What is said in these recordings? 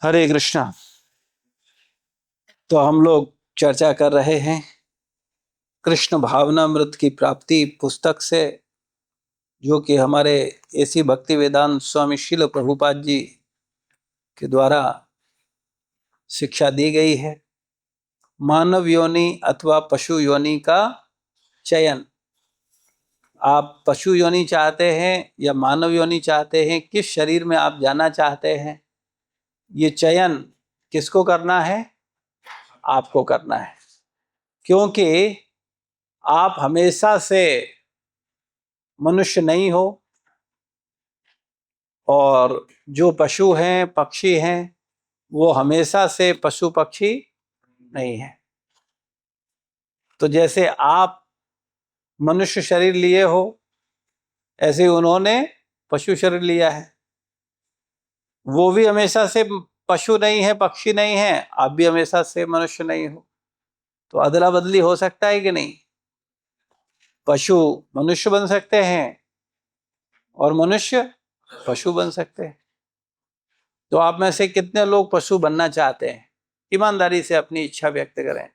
हरे कृष्णा। तो हम लोग चर्चा कर रहे हैं कृष्ण भावनामृत की प्राप्ति पुस्तक से, जो कि हमारे एसी भक्ति वेदांत स्वामी श्रील प्रभुपाद जी के द्वारा शिक्षा दी गई है। मानव योनि अथवा पशु योनि का चयन। आप पशु योनि चाहते हैं या मानव योनि चाहते हैं, किस शरीर में आप जाना चाहते हैं, ये चयन किसको करना है? आपको करना है। क्योंकि आप हमेशा से मनुष्य नहीं हो, और जो पशु हैं पक्षी हैं वो हमेशा से पशु पक्षी नहीं है। तो जैसे आप मनुष्य शरीर लिए हो, ऐसे उन्होंने पशु शरीर लिया है। वो भी हमेशा से पशु नहीं है, पक्षी नहीं है, आप भी हमेशा से मनुष्य नहीं हो। तो अदला बदली हो सकता है कि नहीं? पशु मनुष्य बन सकते हैं और मनुष्य पशु बन सकते हैं। तो आप में से कितने लोग पशु बनना चाहते हैं? ईमानदारी से अपनी इच्छा व्यक्त करें।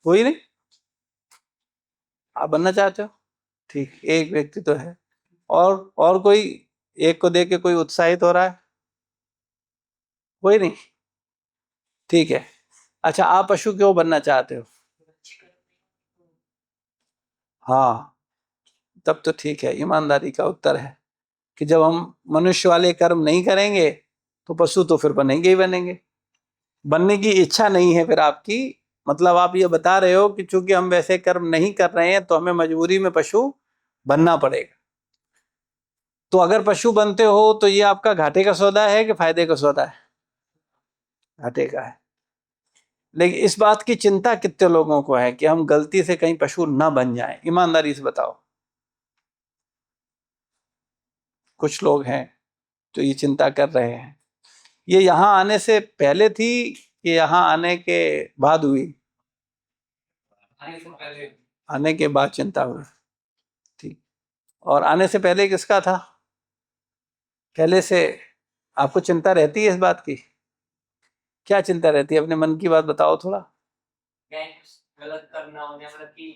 कोई नहीं? आप बनना चाहते हो? ठीक, एक व्यक्ति तो है। और कोई? एक को देख के कोई उत्साहित हो रहा है? कोई नहीं? ठीक है। अच्छा, आप पशु क्यों बनना चाहते हो? हाँ, तब तो ठीक है। ईमानदारी का उत्तर है कि जब हम मनुष्य वाले कर्म नहीं करेंगे तो पशु तो फिर बनेंगे ही बनेंगे। बनने की इच्छा नहीं है फिर आपकी। मतलब आप ये बता रहे हो कि चूंकि हम वैसे कर्म नहीं कर रहे हैं तो हमें मजबूरी में पशु बनना पड़ेगा। तो अगर पशु बनते हो तो ये आपका घाटे का सौदा है कि फायदे का सौदा है? घाटे का है। लेकिन इस बात की चिंता कितने लोगों को है कि हम गलती से कहीं पशु ना बन जाएं? ईमानदारी से बताओ। कुछ लोग हैं जो ये चिंता कर रहे हैं। ये यहाँ आने से पहले थी कि यहाँ आने के बाद हुई? आने के बाद चिंता हुई। ठीक। और आने से पहले किसका था? पहले से आपको चिंता रहती है इस बात की? क्या चिंता रहती है? अपने मन की बात बताओ थोड़ा। गलत करना हो, मतलब कि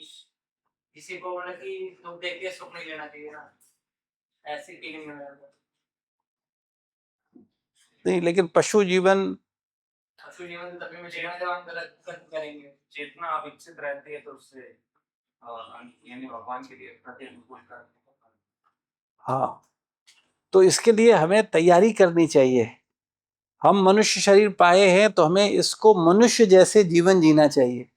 किसी को मतलब कि दुख देख के सुख नहीं लेना चाहिए ना, ऐसी फीलिंग में नहीं, लेकिन पशु जीवन तभी में चेतना जब हम गलत कर्म करेंगे, चेतना विकसित रहती है तो उससे यानी भगवान के लिए प्रतिकूल करते। हाँ, तो इसके लिए हमें तैयारी करनी चाहिए। हम मनुष्य शरीर पाए हैं तो हमें इसको मनुष्य जैसे जीवन जीना चाहिए।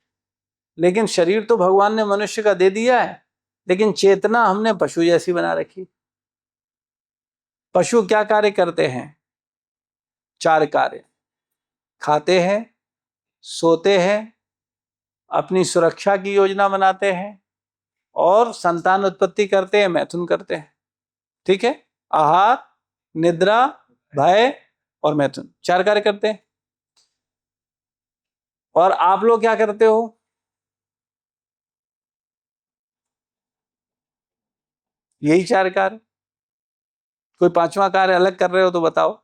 लेकिन शरीर तो भगवान ने मनुष्य का दे दिया है, लेकिन चेतना हमने पशु जैसी बना रखी। पशु क्या कार्य करते हैं? 4 कार्य। खाते हैं, सोते हैं, अपनी सुरक्षा की योजना बनाते हैं और संतान उत्पत्ति करते हैं, मैथुन करते हैं। ठीक है? आहार, निद्रा, भय और मैथुन, 4 कार्य करते हैं। और आप लोग क्या करते हो? यही 4 कार्य। कोई 5वां कार्य अलग कर रहे हो तो बताओ।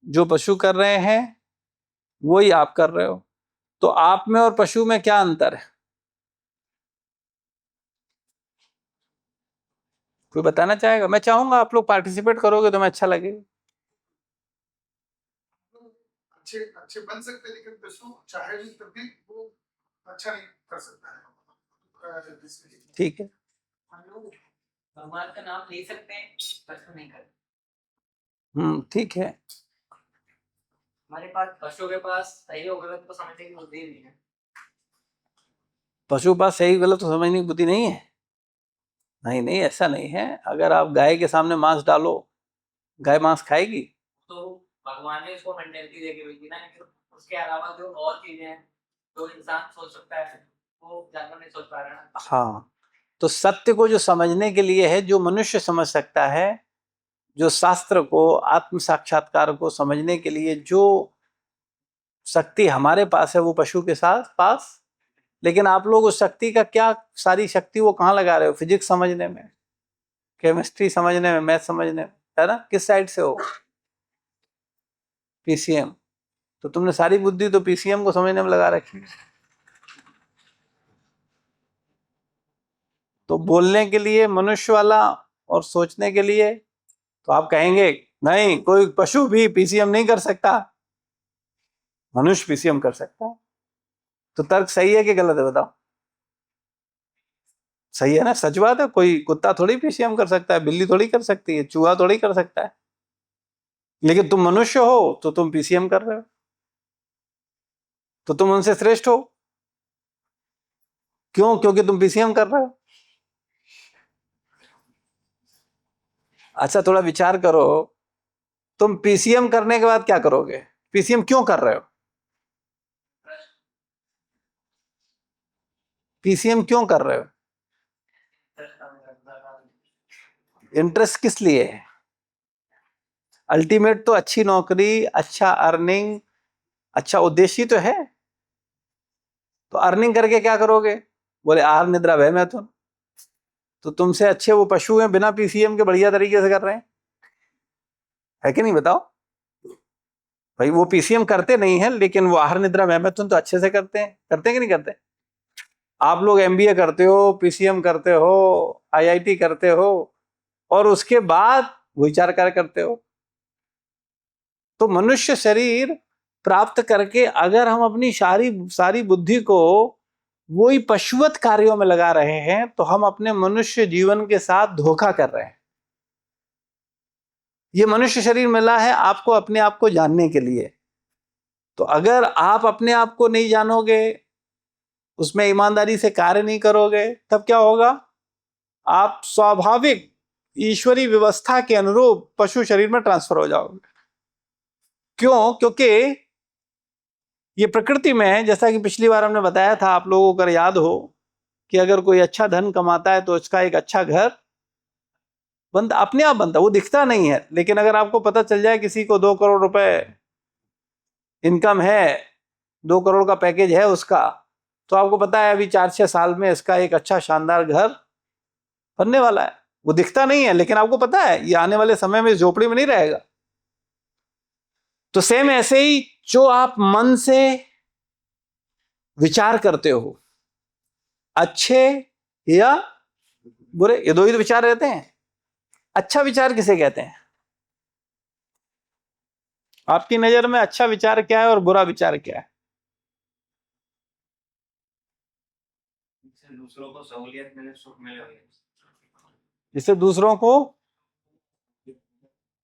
जो पशु कर रहे हैं वही आप कर रहे हो। तो आप में और पशु में क्या अंतर है? कोई बताना चाहेगा? मैं चाहूंगा आप लोग पार्टिसिपेट करोगे तो मैं अच्छा लगेगा। अच्छे अच्छे बन सकते हैं, लेकिन पशु चाहे भी तब भी वो अच्छा नहीं कर सकता है। ठीक है, हम लोग भगवान का नाम ले सकते हैं, पशु नहीं कर। ठीक है। हमारे पास पशु के पास सही और गलत को समझने की बुद्धि नहीं है। पशु पास सही गलत तो समझने की बुद्धि नहीं है? नहीं नहीं, ऐसा नहीं है। अगर आप गाय के सामने मांस डालो, गाय मांस खाएगी? तो भगवान ने उसको मेंटेलिटी देके भेजी ना, उसके अलावा जो और चीजें हैं जो इंसान सोच सकता है वो जानवर नहीं सोच पा रहा ना। हाँ, तो सत्य को जो समझने के लिए है, जो मनुष्य समझ सकता है, जो शास्त्र को, आत्म साक्षात्कार को समझने के लिए जो शक्ति हमारे पास है, वो पशु के साथ पास लेकिन आप लोग उस शक्ति का क्या, सारी शक्ति वो कहाँ लगा रहे हो? फिजिक्स समझने में, केमिस्ट्री समझने में, मैथ समझने में, है ना? किस साइड से हो? पीसीएम। तो तुमने सारी बुद्धि तो पीसीएम को समझने में लगा रखी है। तो बोलने के लिए मनुष्य वाला और सोचने के लिए तो आप कहेंगे नहीं, कोई पशु भी पीसीएम नहीं कर सकता, मनुष्य पीसीएम कर सकता है। तो तर्क सही है कि गलत है बताओ? सही है ना, सच बात है। कोई कुत्ता थोड़ी पीसीएम कर सकता है, बिल्ली थोड़ी कर सकती है, चूहा थोड़ी कर सकता है। लेकिन तुम मनुष्य हो तो तुम पीसीएम कर रहे हो, तो तुम उनसे श्रेष्ठ हो। क्यों? क्योंकि तुम पीसीएम कर रहे हो। अच्छा, थोड़ा विचार करो, तुम पीसीएम करने के बाद क्या करोगे? पीसीएम क्यों कर रहे हो? पीसीएम क्यों कर रहे हो? इंटरेस्ट किस लिए है? अल्टीमेट तो अच्छी नौकरी, अच्छा अर्निंग, अच्छा उद्देश्य तो है। तो अर्निंग करके क्या करोगे? बोले आहार निद्रा भय मैथुन। तो तुमसे अच्छे वो पशु हैं, बिना पीसीएम के बढ़िया तरीके से कर रहे हैं, है कि नहीं बताओ? भाई वो पीसीएम करते नहीं है, लेकिन वो आहार निद्रा भय मैथुन तो अच्छे से करते हैं। करते हैं कि नहीं करते? आप लोग एमबीए करते हो, पीसीएम करते हो, आईआईटी करते हो, और उसके बाद विचार कार्य करते हो। तो मनुष्य शरीर प्राप्त करके अगर हम अपनी सारी बुद्धि को वही पशुवत कार्यों में लगा रहे हैं, तो हम अपने मनुष्य जीवन के साथ धोखा कर रहे हैं। ये मनुष्य शरीर मिला है आपको अपने आप को जानने के लिए। तो अगर आप अपने आप को नहीं जानोगे, उसमें ईमानदारी से कार्य नहीं करोगे, तब क्या होगा? आप स्वाभाविक ईश्वरी व्यवस्था के अनुरूप पशु शरीर में ट्रांसफर हो जाओगे। क्यों? क्योंकि ये प्रकृति में, जैसा कि पिछली बार हमने बताया था, आप लोगों को याद हो कि अगर कोई अच्छा धन कमाता है तो उसका एक अच्छा घर बनता, अपने आप बनता, वो दिखता नहीं है। लेकिन अगर आपको पता चल जाए किसी को 2 करोड़ रुपए इनकम है, 2 करोड़ का पैकेज है उसका, तो आपको पता है अभी 4-6 साल में इसका एक अच्छा शानदार घर बनने वाला है। वो दिखता नहीं है, लेकिन आपको पता है ये आने वाले समय में झोपड़ी में नहीं रहेगा। तो सेम ऐसे ही जो आप मन से विचार करते हो, अच्छे या बुरे, ये दो ही तो विचार रहते हैं। अच्छा विचार किसे कहते हैं? आपकी नजर में अच्छा विचार क्या है और बुरा विचार क्या है? दूसरों को सहूलियत मिले, सुख मिले। जिससे दूसरों को,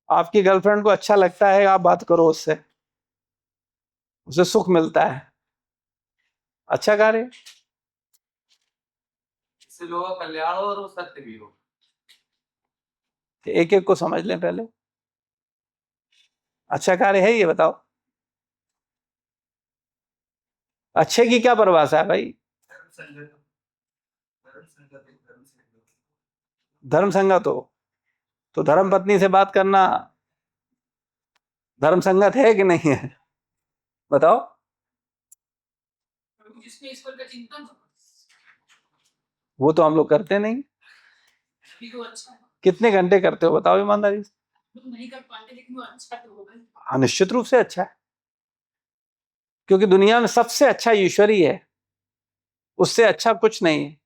आपकी गर्लफ्रेंड को अच्छा लगता है, आप बात करो उससे, उसे सुख मिलता है, अच्छा कार्य। इससे लोगों का कल्याण हो और वो सत्य भी हो। एक एक को समझ लें पहले, अच्छा कार्य है ये बताओ? अच्छे की क्या परिभाषा है भाई? धर्म संगत हो तो धर्म पत्नी से बात करना धर्म संगत है कि नहीं है? बताओ। जिसमें ईश्वर का चिंतन हो, वो तो हम लोग करते नहीं। भी तो अच्छा है। कितने घंटे करते हो बताओ ईमानदारी से? तुम नहीं कर पाते, लेकिन वो अच्छा तो होगा। हाँ, निश्चित रूप से अच्छा है, क्योंकि दुनिया में सबसे अच्छा ईश्वर ही है, उससे अच्छा कुछ नहीं है।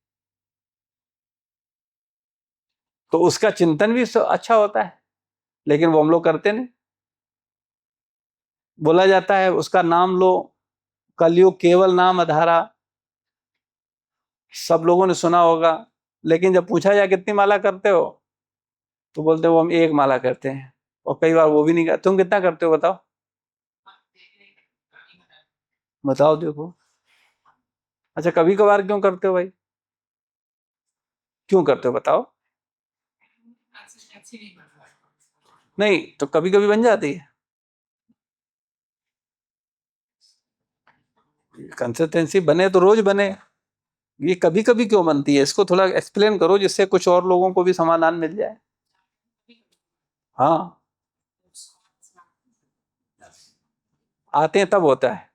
तो उसका चिंतन भी अच्छा होता है, लेकिन वो हम लोग करते नहीं। बोला जाता है उसका नाम लो, कलयुग केवल नाम आधारा, सब लोगों ने सुना होगा। लेकिन जब पूछा जाए कितनी माला करते हो, तो बोलते हो हम 1 माला करते हैं, और कई बार वो भी नहीं करते। तुम कितना करते हो बताओ? बताओ देखो। अच्छा, कभी कभार क्यों करते हो भाई? क्यों करते हो बताओ? नहीं तो कभी कभी बन जाती है। कंसिस्टेंसी बने तो रोज बने, ये कभी कभी क्यों बनती है? इसको थोड़ा एक्सप्लेन करो, जिससे कुछ और लोगों को भी समाधान मिल जाए। हाँ, आते हैं तब होता है।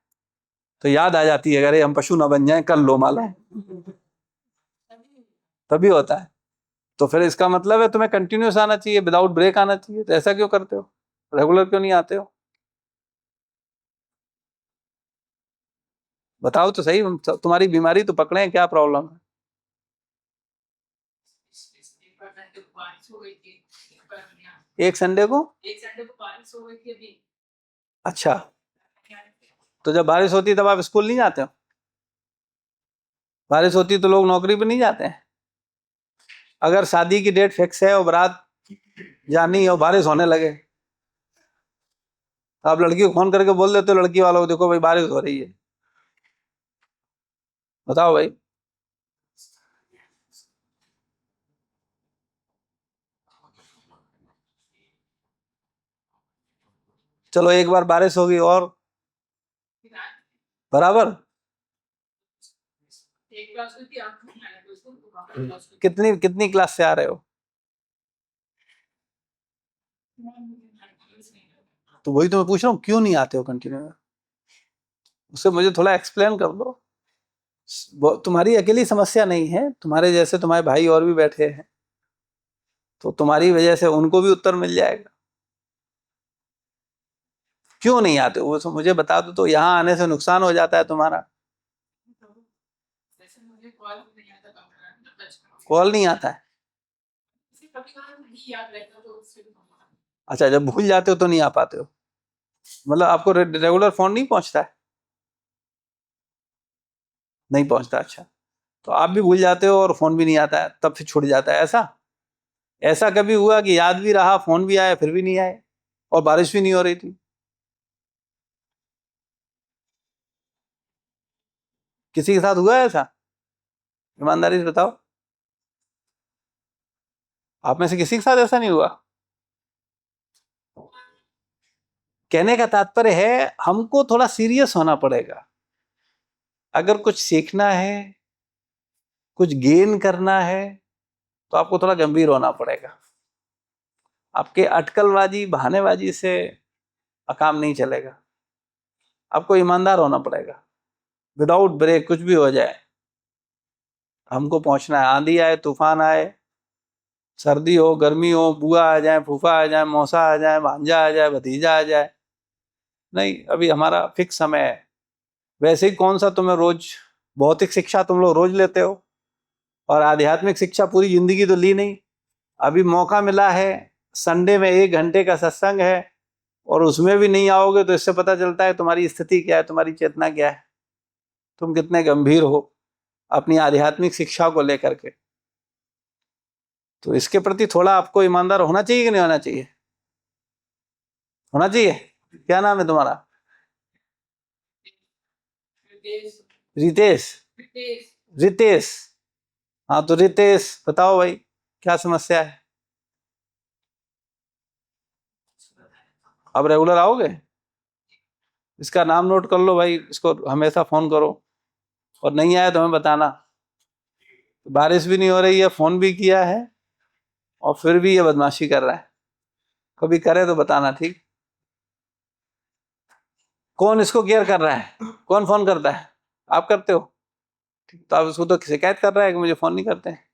तो याद आ जाती है, अरे हम पशु ना बन जाएं, कर लो माला, तभी होता है। तो फिर इसका मतलब है तुम्हें कंटिन्यूस आना चाहिए, विदाउट ब्रेक आना चाहिए। तो ऐसा क्यों करते हो, रेगुलर क्यों नहीं आते हो? बताओ तो सही, तुम्हारी बीमारी तो पकड़े, क्या प्रॉब्लम है? बारिश हो गई थी एक संडे को बारिश हो गई थी अभी। अच्छा, तो जब बारिश होती है तब आप स्कूल नहीं जाते हो? बारिश होती है तो लोग नौकरी पे नहीं जाते हैं? अगर शादी की डेट फिक्स है और बारात जानी है और बारिश होने लगे, तो आप लड़की को फोन करके बोल देते हो लड़की वालों को, देखो भाई बारिश हो रही है? बताओ भाई। चलो एक बार बारिश होगी और बराबर। एक क्लास हुई थी, आप नहीं आए थे उसको, तो वहाँ पे क्लास हुई कितनी कितनी क्लास से आ रहे हो? थी। तो वही तो मैं पूछ रहा हूँ, क्यों नहीं आते हो कंटिन्यू? उससे मुझे थोड़ा एक्सप्लेन कर दो। तुम्हारी अकेली समस्या नहीं है, तुम्हारे जैसे तुम्हारे भाई और भी बैठे हैं, तो तुम्हारी वजह से उनको भी उत्तर मिल जाएगा। क्यों नहीं आते हो वो तो मुझे बता दो, तो यहाँ आने से नुकसान हो जाता है तुम्हारा। वैसे मुझे कॉल नहीं आता काम करना, कॉल नहीं आता है? कभी कभार नहीं याद रहता तो उससे भी कम। अच्छा, जब भूल जाते हो तो नहीं आ पाते हो, मतलब आपको रेगुलर फोन नहीं पहुंचता है? नहीं पहुंचता, अच्छा। तो आप भी भूल जाते हो और फोन भी नहीं आता है, तब फिर छूट जाता है ऐसा? ऐसा कभी हुआ कि याद भी रहा, फोन भी आया, फिर भी नहीं आए, और बारिश भी नहीं हो रही थी? किसी के साथ हुआ है ऐसा? ईमानदारी से बताओ, आप में से किसी के साथ ऐसा नहीं हुआ? कहने का तात्पर्य है हमको थोड़ा सीरियस होना पड़ेगा। अगर कुछ सीखना है, कुछ गेन करना है, तो आपको थोड़ा गंभीर होना पड़ेगा। आपके अटकलबाजी बहानेबाजी से काम नहीं चलेगा। आपको ईमानदार होना पड़ेगा। विदाउट ब्रेक कुछ भी हो जाए, हमको पहुंचना है। आंधी आए, तूफान आए, सर्दी हो, गर्मी हो, बुआ आ जाए, फूफा आ जाए, मौसा आ जाए, भांजा आ जाए, भतीजा आ जाए, नहीं, अभी हमारा फिक्स समय है। वैसे ही कौन सा तुम्हें रोज भौतिक शिक्षा तुम लोग रोज लेते हो, और आध्यात्मिक शिक्षा पूरी जिंदगी तो ली नहीं। अभी मौका मिला है, संडे में 1 घंटे का सत्संग है, और उसमें भी नहीं आओगे तो इससे पता चलता है तुम्हारी स्थिति क्या है, तुम्हारी चेतना क्या है, तुम कितने गंभीर हो अपनी आध्यात्मिक शिक्षा को लेकर के। तो इसके प्रति थोड़ा आपको ईमानदार होना चाहिए कि नहीं होना चाहिए? होना चाहिए। क्या नाम है तुम्हारा? रितेश रितेश? रितेश रितेश, हाँ तो रितेश बताओ भाई, क्या समस्या है? अब रेगुलर आओगे? इसका नाम नोट कर लो भाई, इसको हमेशा फोन करो, और नहीं आया तो हमें बताना। बारिश भी नहीं हो रही है, फोन भी किया है, और फिर भी ये बदमाशी कर रहा है। कभी करे तो बताना, ठीक? कौन इसको केयर कर रहा है? कौन फोन करता है? आप करते हो? ठीक, तो आप उसको तो शिकायत कर रहा है कि मुझे फोन नहीं करते हैं।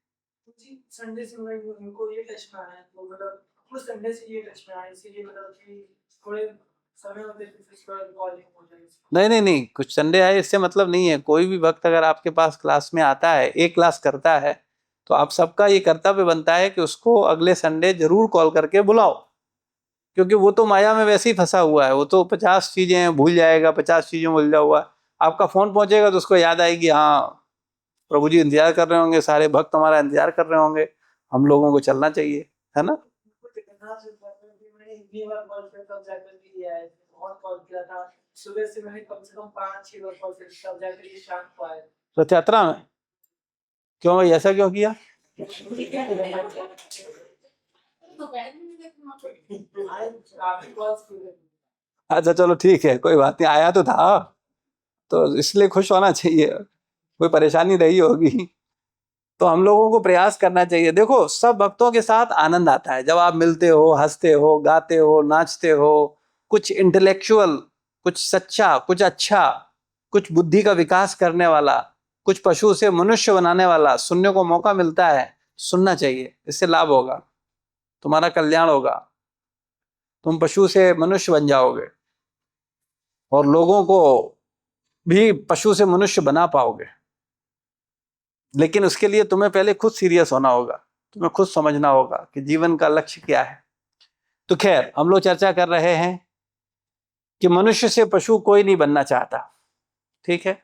संडे से मैं उनको ये टच में आया, तो मतलब कुछ संडे से ये टच में आया, इसीलिए मतलब कि थोड़े समय होते फिर इस पर कॉलिंग हो जाए। नहीं नहीं नहीं, कुछ संडे आए इससे मतलब नहीं है। कोई भी भक्त अगर आपके पास क्लास में आता है, एक क्लास करता है, तो आप सबका ये कर्तव्य बनता है कि उसको अगले संडे जरूर कॉल करके बुलाओ, क्योंकि वो तो माया में वैसे ही फंसा हुआ है। वो तो 50 चीजें भूल जाएगा, 50 चीजों में उलझा हुआ है। आपका फोन पहुंचेगा तो उसको याद आएगी, हाँ प्रभु जी इंतजार कर रहे होंगे, सारे भक्त हमारा इंतजार कर रहे होंगे, हम लोगों को चलना चाहिए, है ना? बहुत कॉल किया था, सुबह से मैंने कम से कम 5-6 बार कॉल किया, तब जाकर ये शाम को आए। रथ यात्रा में? क्यों भाई, ऐसा क्यों किया? अच्छा चलो ठीक है, कोई बात नहीं, आया तो था, तो इसलिए खुश होना चाहिए, कोई परेशानी रही होगी। तो हम लोगों को प्रयास करना चाहिए। देखो, सब भक्तों के साथ आनंद आता है जब आप मिलते हो, हंसते हो, गाते हो, नाचते हो, कुछ इंटेलेक्चुअल, कुछ सच्चा, कुछ अच्छा, कुछ बुद्धि का विकास करने वाला, कुछ पशु से मनुष्य बनाने वाला सुनने को मौका मिलता है, सुनना चाहिए। इससे लाभ होगा, तुम्हारा कल्याण होगा, तुम पशु से मनुष्य बन जाओगे और लोगों को भी पशु से मनुष्य बना पाओगे। लेकिन उसके लिए तुम्हें पहले खुद सीरियस होना होगा, तुम्हें खुद समझना होगा कि जीवन का लक्ष्य क्या है। तो खैर, हम लोग चर्चा कर रहे हैं कि मनुष्य से पशु कोई नहीं बनना चाहता, ठीक है।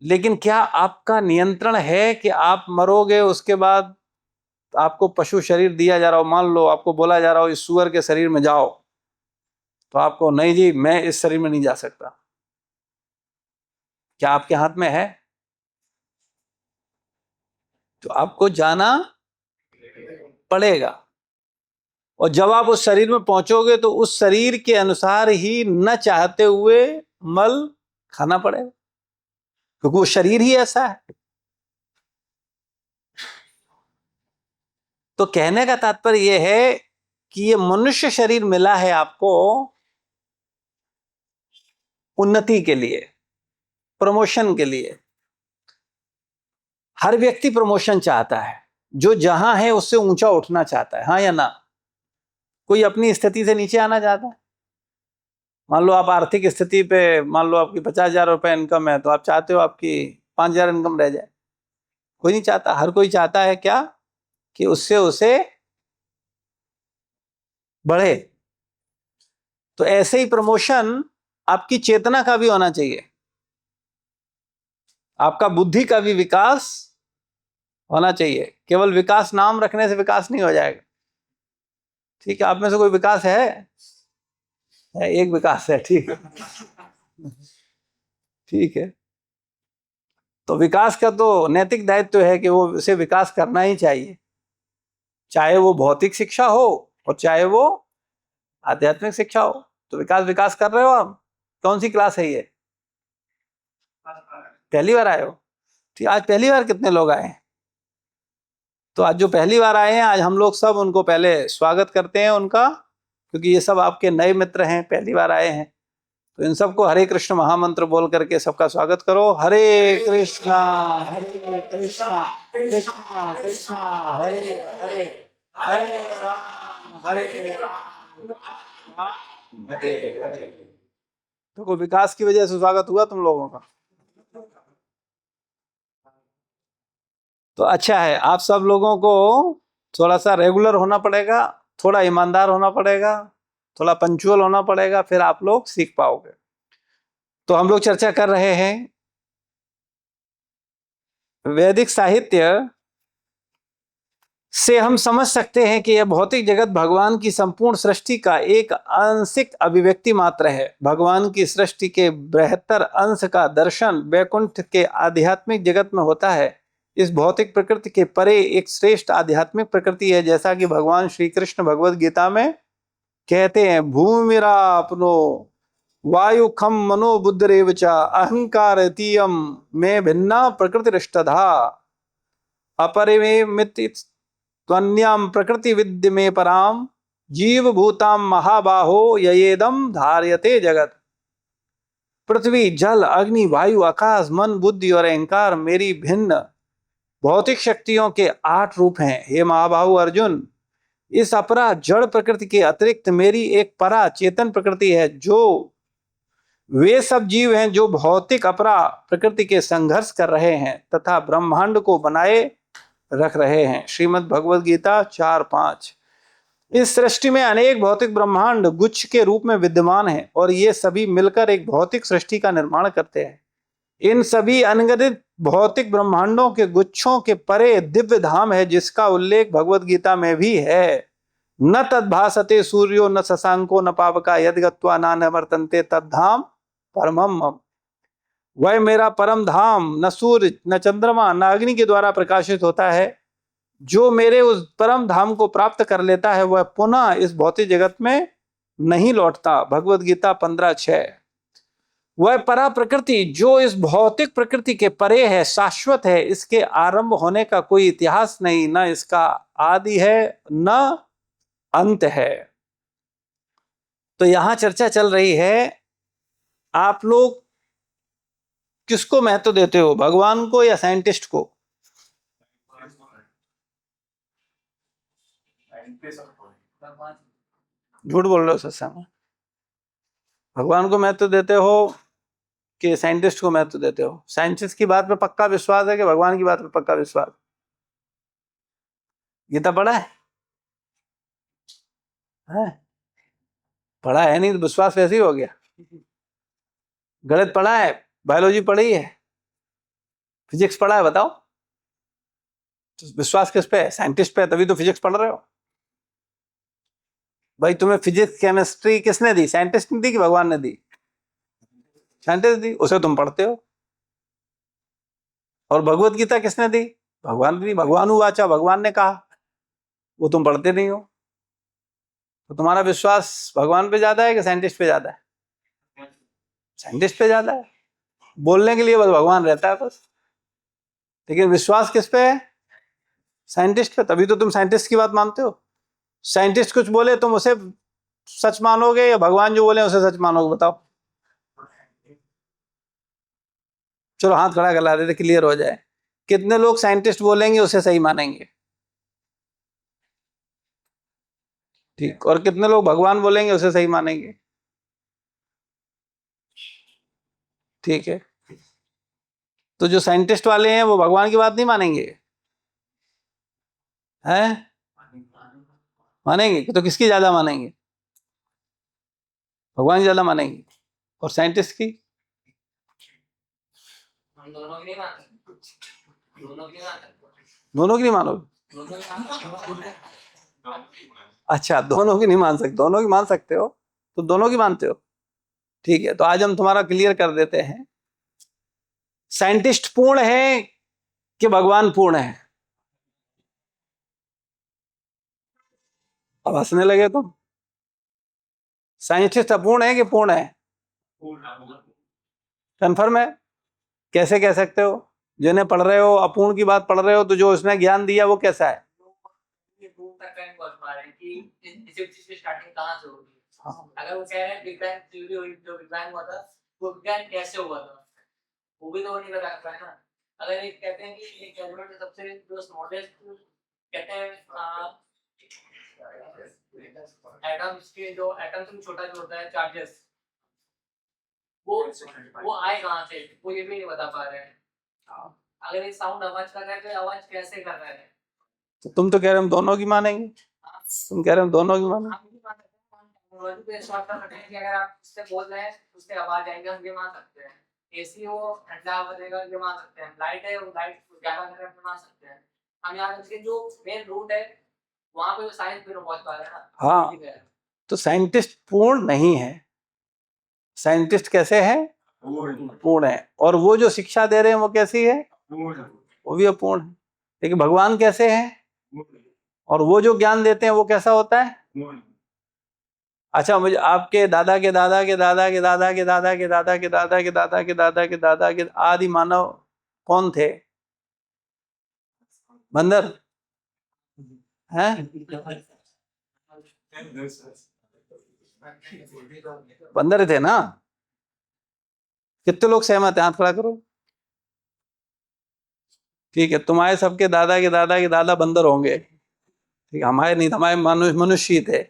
लेकिन क्या आपका नियंत्रण है कि आप मरोगे उसके बाद आपको पशु शरीर दिया जा रहा हो, मान लो आपको बोला जा रहा हो इस सूअर के शरीर में जाओ, तो आपको नहीं जी मैं इस शरीर में नहीं जा सकता, क्या आपके हाथ में है? तो आपको जाना पड़ेगा। और जब आप उस शरीर में पहुंचोगे तो उस शरीर के अनुसार ही न चाहते हुए मल खाना पड़ेगा, क्योंकि वो शरीर ही ऐसा है। तो कहने का तात्पर्य यह है कि ये मनुष्य शरीर मिला है आपको उन्नति के लिए, प्रमोशन के लिए। हर व्यक्ति प्रमोशन चाहता है, जो जहां है उससे ऊंचा उठना चाहता है, हाँ या ना? कोई अपनी स्थिति से नीचे आना चाहता है? मान लो आप आर्थिक स्थिति पे, मान लो आपकी 50,000 रुपए इनकम है, तो आप चाहते हो आपकी 5,000 इनकम रह जाए? कोई नहीं चाहता। हर कोई चाहता है क्या? कि उससे उसे बढ़े। तो ऐसे ही प्रमोशन आपकी चेतना का भी होना चाहिए, आपका बुद्धि का भी विकास होना चाहिए। केवल विकास नाम रखने से विकास नहीं हो जाएगा, ठीक है। आप में से कोई विकास है? एक विकास है, ठीक है, ठीक है। तो विकास का तो नैतिक दायित्व है कि वो उसे विकास करना ही चाहिए, चाहे वो भौतिक शिक्षा हो और चाहे वो आध्यात्मिक शिक्षा हो। तो विकास कर रहे हो आप? कौन सी क्लास है ये? पहली बार आए हो? ठीक। आज पहली बार कितने लोग आए हैं? तो आज जो पहली बार आए हैं, आज हम लोग सब उनको पहले स्वागत करते हैं उनका, क्योंकि ये सब आपके नए मित्र हैं, पहली बार आए हैं। तो इन सबको हरे कृष्ण महामंत्र बोल करके सबका स्वागत करो। हरे कृष्णा कृष्णा कृष्णा हरे हरे, हरे राम हरे हरे। तो कोई विकास की वजह से स्वागत हुआ तुम लोगों का? तो अच्छा है, आप सब लोगों को थोड़ा सा रेगुलर होना पड़ेगा, थोड़ा ईमानदार होना पड़ेगा, थोड़ा पंचुअल होना पड़ेगा, फिर आप लोग सीख पाओगे। तो हम लोग चर्चा कर रहे हैं वैदिक साहित्य से हम समझ सकते हैं कि यह भौतिक जगत भगवान की संपूर्ण सृष्टि का एक आंशिक अभिव्यक्ति मात्र है। भगवान की सृष्टि के बृहत्तर अंश का दर्शन वैकुंठ के आध्यात्मिक जगत में होता है। इस भौतिक प्रकृति के परे एक श्रेष्ठ आध्यात्मिक प्रकृति है, जैसा कि भगवान श्री कृष्ण भगवद गीता में कहते हैं, भूमिरापनो वायु खम मनो बुद्धरेव च अहंकार तीयम में भिन्ना प्रकृतिरिष्टधा अपरिमेमिति त्वन्याम प्रकृति विद्य में पराम जीव भूताम महाबाहो ययेदम धार्यते जगत। पृथ्वी, जल, अग्नि, वायु, आकाश, मन, बुद्धि और अहंकार मेरी भिन्न भौतिक शक्तियों के 8 रूप हैं। हे महाबाहु अर्जुन, इस अपरा जड़ प्रकृति के अतिरिक्त मेरी एक परा चेतन प्रकृति है, जो वे सब जीव हैं जो भौतिक अपरा प्रकृति के संघर्ष कर रहे हैं तथा ब्रह्मांड को बनाए रख रहे हैं। श्रीमद् भगवद गीता 4:5। इस सृष्टि में अनेक भौतिक ब्रह्मांड गुच्छ के रूप में विद्यमान हैं और ये सभी मिलकर एक भौतिक सृष्टि का निर्माण करते हैं। इन सभी अनगिनत भौतिक ब्रह्मांडों के गुच्छों के परे दिव्य धाम है, जिसका उल्लेख भगवद गीता में भी है। न तद्भासते सूर्यो न शशांको न पावका यद गत्वा नान्यवर्तन्ते तद्धाम परमम मम। वह मेरा परम धाम न सूर्य न चंद्रमा न अग्नि के द्वारा प्रकाशित होता है। जो मेरे उस परम धाम को प्राप्त कर लेता है वह पुनः इस भौतिक जगत में नहीं लौटता। भगवद गीता 15:6। वह परा प्रकृति जो इस भौतिक प्रकृति के परे है, शाश्वत है, इसके आरंभ होने का कोई इतिहास नहीं, न इसका आदि है न अंत है। तो यहां चर्चा चल रही है, आप लोग किसको महत्व देते हो, भगवान को या साइंटिस्ट को? झूठ बोल रहे हो सत्संग में। भगवान को महत्व देते हो कि साइंटिस्ट को महत्व देते हो? साइंटिस्ट की बात पे पक्का विश्वास है कि भगवान की बात पे पक्का विश्वास? गीता पढ़ा है? पढ़ा है नहीं तो विश्वास वैसे ही हो गया। गणित पढ़ा है, बायोलॉजी पढ़ी है, फिजिक्स पढ़ा है, बताओ तो विश्वास किस पे है? साइंटिस्ट पे है, तभी तो फिजिक्स पढ़ रहे हो। भाई तुम्हें फिजिक्स केमिस्ट्री किसने दी? साइंटिस्ट ने दी कि भगवान ने दी? साइंटिस्ट दी, उसे तुम पढ़ते हो। और भगवत गीता किसने दी? भगवान ने दी। भगवानुवाचा, भगवान ने कहा, वो तुम पढ़ते नहीं हो। तो तुम्हारा विश्वास भगवान पे ज्यादा है कि साइंटिस्ट पे ज्यादा है? साइंटिस्ट पे ज्यादा है। बोलने के लिए बस भगवान रहता है बस, लेकिन विश्वास किस पे है? साइंटिस्ट पे। तभी तो तुम साइंटिस्ट की बात मानते हो। साइंटिस्ट कुछ बोले तुम उसे सच मानोगे या भगवान जो बोले उसे सच मानोगे? बताओ। चलो हाथ खड़ा कर ला देते, क्लियर हो जाए। कितने लोग साइंटिस्ट बोलेंगे उसे सही मानेंगे? ठीक। और कितने लोग भगवान बोलेंगे उसे सही मानेंगे? ठीक है। तो जो साइंटिस्ट वाले हैं वो भगवान की बात नहीं मानेंगे? हैं? मानेंगे। तो किसकी ज्यादा मानेंगे? भगवान की ज्यादा मानेंगे। और साइंटिस्ट की? हम दोनों की नहीं मान सकते। दोनों की नहीं मान सकते। दोनों की नहीं मानोगे? दोनों की मान सकते। अच्छा, दोनों की नहीं मान सकते। दोनों की मान सकते हो तो दोनों की मानते हो। ठीक है, तो आज हम तुम्हारा क्लियर कर देते हैं। साइंटिस्ट पूर्ण है कि भगवान पूर्ण है? अब हंसने लगे तुम। साइंटिस्ट अपूर्ण है कि पूर्ण है? कन्फर्म है? कैसे कह सकते हो? जिन्हें पढ़ रहे हो अपूर्ण की बात पढ़ रहे हो, तो जो उसने ज्ञान दिया वो कैसा है? ये प्रूव तक नहीं पहुंच पा रहे हैं कि इस चीज की स्टार्टिंग कहाँ से होगी। हाँ। अगर वो कह रहे हैं बिग बैंग थ्योरी हुई, जो बिग बैंग हुआ था वो बिग बैंग कैसे हुआ था वो भी तो नहीं बता पाए ना। अगर ये कहते हैं कि एक एलिमेंट में सबसे जो स्मॉलेस्ट कहते हैं एटम्स के जो एटम से छोटा जो होता है चार्जेस, वो आए कहाँ से वो ये भी नहीं बता पा रहे हैं। अगर ये साउंड आवाज कर रहा है तो आवाज कैसे कर रहा है? तो तुम तो कह रहे हो हम दोनों की मानेंगे। तुम कह रहे हो हम दोनों की मानेंगे। हम भी मान सकते हैं टेक्नोलॉजी पे विश्वास कर सकते हैं कि अगर आप उससे बोल रहे हैं उससे आवाज आएगी, हम ये मान सकते हैं। एसी हो ठंडा बनेगा, ये मान सकते हैं। लाइट है, वो लाइट ज्यादा करे हम मान सकते हैं। हम यहाँ तक कि जो मेन रूट है वहाँ पे साइंस भी पहुंच पा रहे हैं ना। हाँ, तो साइंटिस्ट पूर्ण नहीं है। साइंटिस्ट कैसे है? पूर्ण है। और वो जो शिक्षा दे रहे हैं वो कैसी है? वो भी अपूर्ण है। लेकिन भगवान कैसे है? और वो जो ज्ञान देते हैं वो कैसा होता है? अच्छा, मुझे आपके दादा के दादा के दादा के दादा के दादा के दादा के दादा के दादा के दादा के दादा के आदि मानव कौन थे? बंदर हैं? बंदर थे ना? कितने लोग सहमत हैं? हाथ खड़ा करो। ठीक है, तुम्हारे सबके दादा के दादा के दादा बंदर होंगे। ठीक, हमारे नहीं, हमारे मनुष्य ही थे।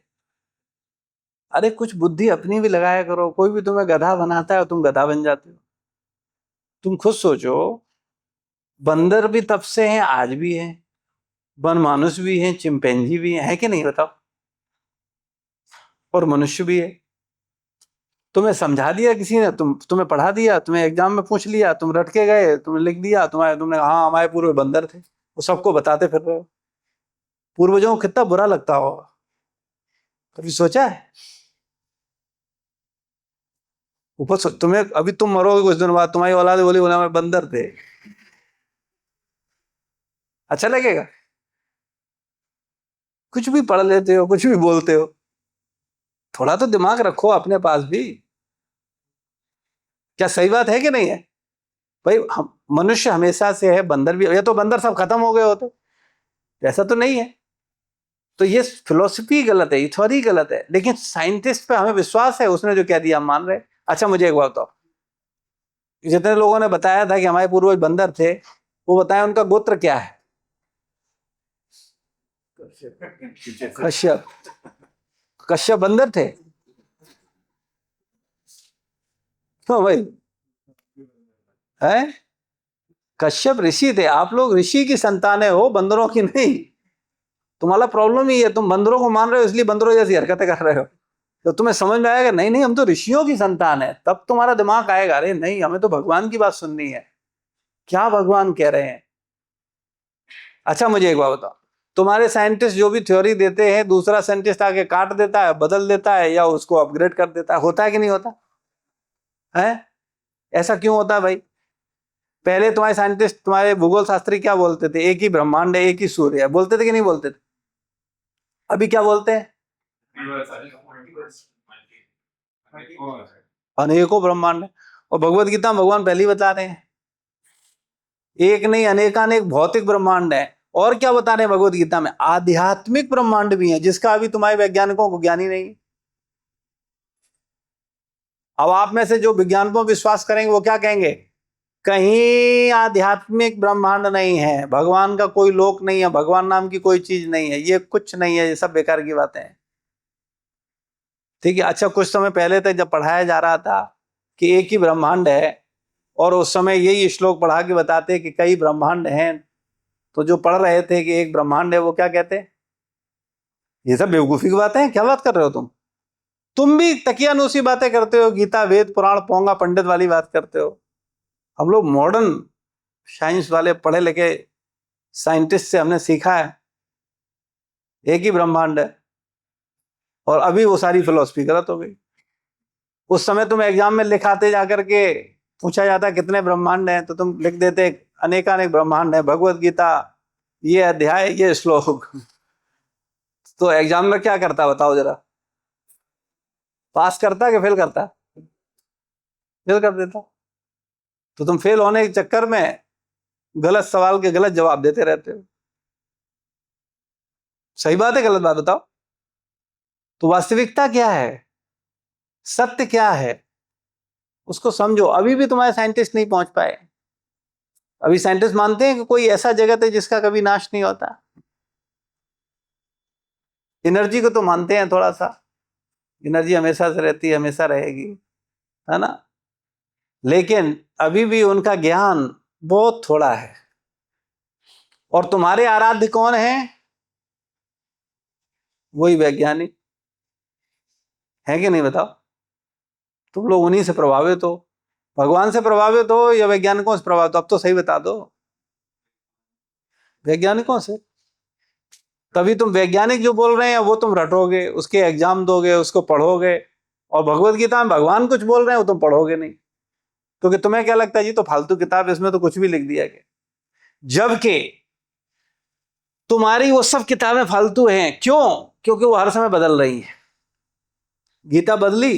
अरे कुछ बुद्धि अपनी भी लगाया करो। कोई भी तुम्हें गधा बनाता है और तुम गधा बन जाते हो। तुम खुद सोचो, बंदर भी तब से हैं, आज भी हैं, वन मानुष भी हैं, चिंपैंजी भी हैं, है कि नहीं? बताओ। और मनुष्य भी है। तुम्हें समझा दिया किसी ने, तुम्हें पढ़ा दिया, तुम्हें एग्जाम में पूछ लिया, तुम रट के गए, तुमने लिख दिया, तुमने हाँ हमारे पूर्व बंदर थे, वो सबको बताते फिर रहे हो। पूर्वजों को कितना बुरा लगता होगा, कभी सोचा है? ऊपर तुम्हें अभी तुम मरोगे कुछ दिन बाद, तुम्हारी औलाद बोली बोला हमारे बंदर थे, अच्छा लगेगा? कुछ भी पढ़ लेते हो, कुछ भी बोलते हो, थोड़ा तो दिमाग रखो अपने पास भी। क्या सही बात है कि नहीं है? भाई हम मनुष्य हमेशा से है, बंदर भी। या तो बंदर सब खत्म हो गए होते, ऐसा तो नहीं है। तो ये फिलोसफी गलत है, ये थ्योरी गलत है, लेकिन साइंटिस्ट पे हमें विश्वास है, उसने जो कह दिया हम मान रहे। अच्छा मुझे एक बात बताओ, जितने लोगों ने बताया था कि हमारे पूर्वज बंदर थे, वो बताएं उनका गोत्र क्या है? कश्यप। कश्यप बंदर थे? क्यों भाई? है? कश्यप ऋषि थे। आप लोग ऋषि की संतानें हो, बंदरों की नहीं। तुम्हारा प्रॉब्लम ही है, तुम बंदरों को मान रहे हो, इसलिए बंदरों जैसी हरकतें कर रहे हो। तो तुम्हें समझ में आएगा नहीं नहीं हम तो ऋषियों की संतान है, तब तुम्हारा दिमाग आएगा अरे नहीं हमें तो भगवान की बात सुननी है, क्या भगवान कह रहे हैं। अच्छा मुझे एक बात बताओ, तुम्हारे साइंटिस्ट जो भी थ्योरी देते हैं, दूसरा साइंटिस्ट आके काट देता है, बदल देता है, या उसको अपग्रेड कर देता होता है कि नहीं होता है? ऐसा क्यों होता है भाई? पहले तुम्हारे साइंटिस्ट, तुम्हारे भूगोल शास्त्री क्या बोलते थे? एक ही ब्रह्मांड है, एक ही सूर्य है, बोलते थे कि नहीं बोलते थे? अभी क्या बोलते हैं? अनेकों ब्रह्मांड है। और भगवत गीता में भगवान पहले ही बता रहे हैं एक नहीं अनेकानेक भौतिक ब्रह्मांड है। और क्या बता रहे हैं भगवत गीता में? आध्यात्मिक ब्रह्मांड भी है, जिसका अभी तुम्हारे वैज्ञानिकों को ज्ञान ही नहीं। अब आप में से जो विज्ञान पर विश्वास करेंगे वो क्या कहेंगे? कहीं आध्यात्मिक ब्रह्मांड नहीं है, भगवान का कोई लोक नहीं है, भगवान नाम की कोई चीज नहीं है, ये कुछ नहीं है, ये सब बेकार की बातें हैं। ठीक है। अच्छा कुछ समय पहले तक जब पढ़ाया जा रहा था कि एक ही ब्रह्मांड है, और उस समय यही श्लोक पढ़ा के बताते कि कई ब्रह्मांड हैं, तो जो पढ़ रहे थे कि एक ब्रह्मांड है वो क्या कहते? ये सब बेवकूफी की बातें हैं। क्या बात कर रहे हो तुम भी तकियानुसी बातें करते हो, गीता वेद पुराण पोंगा पंडित वाली बात करते हो। हम लोग मॉडर्न साइंस वाले पढ़े लिखे साइंटिस्ट से हमने सीखा है एक ही ब्रह्मांड है, और अभी वो सारी फिलॉसफी गलत हो गई। उस समय तुम एग्जाम में लिखाते जाकर के, पूछा जाता कितने ब्रह्मांड हैं, तो तुम लिख देते अनेकानेक ब्रह्मांड है, भगवत गीता ये अध्याय ये श्लोक। तो एग्जाम में क्या करता बताओ जरा? पास करता कि फेल करता? फेल कर देता। तो तुम फेल होने के चक्कर में गलत सवाल के गलत जवाब देते रहते हो। सही बात है गलत बात बताओ? तो वास्तविकता क्या है, सत्य क्या है, उसको समझो। अभी भी तुम्हारे साइंटिस्ट नहीं पहुंच पाए। अभी साइंटिस्ट मानते हैं कि कोई ऐसा जगत है जिसका कभी नाश नहीं होता। एनर्जी को तो मानते हैं थोड़ा सा, एनर्जी हमेशा से रहती है, हमेशा रहेगी, है ना। लेकिन अभी भी उनका ज्ञान बहुत थोड़ा है। और तुम्हारे आराध्य कौन है? वही वैज्ञानिक है कि नहीं बताओ? तुम लोग उन्हीं से प्रभावित हो। भगवान से प्रभावित हो या वैज्ञानिकों से प्रभावित हो? अब तो सही बता दो। वैज्ञानिकों से। तभी तुम वैज्ञानिक जो बोल रहे हैं वो तुम रटोगे, उसके एग्जाम दोगे, उसको पढ़ोगे। और भगवत गीता में भगवान कुछ बोल रहे हैं वो तुम पढ़ोगे नहीं, क्योंकि तुम्हें क्या लगता है जी तो फालतू किताब, इसमें तो कुछ भी लिख दिया गया। जबकि तुम्हारी वो सब किताबें फालतू हैं। क्यों? क्योंकि वो हर समय बदल रही हैं। गीता बदली,